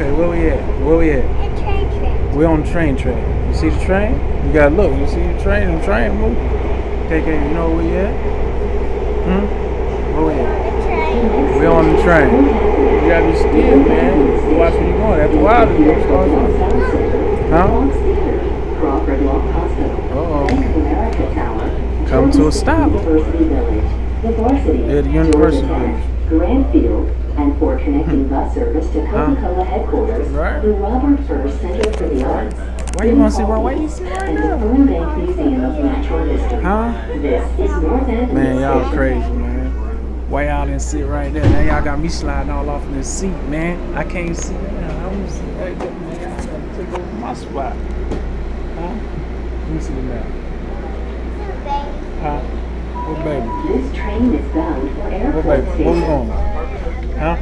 Okay, where we at? Where we at? A train track. We're on the train track. You see the train? You gotta look. You see the train? The train move. Okay, you know where we at? Where we at? The train. We're on the train. You gotta be still, man. Watch where you going. After a while, it's gonna start going. Huh? Uh-oh. Come to a stop. Yeah, the University Village. Grandfield, and for connecting bus service to Coca-Cola headquarters, Right. the Robert First Center for the Arts. Why you want to see right? Why you see right And the now? Burbank Museum of Natural History. Huh? This is North Avenue Man, y'all Station. crazy, man. Why y'all didn't sit right there? Now y'all got me sliding all off in this seat, man. I can't see now. I want to see right there, man. I gotta take over my spot. Huh? Let me see the map. Huh? What baby? This train is bound for What airport baby? Where we station. going? Huh?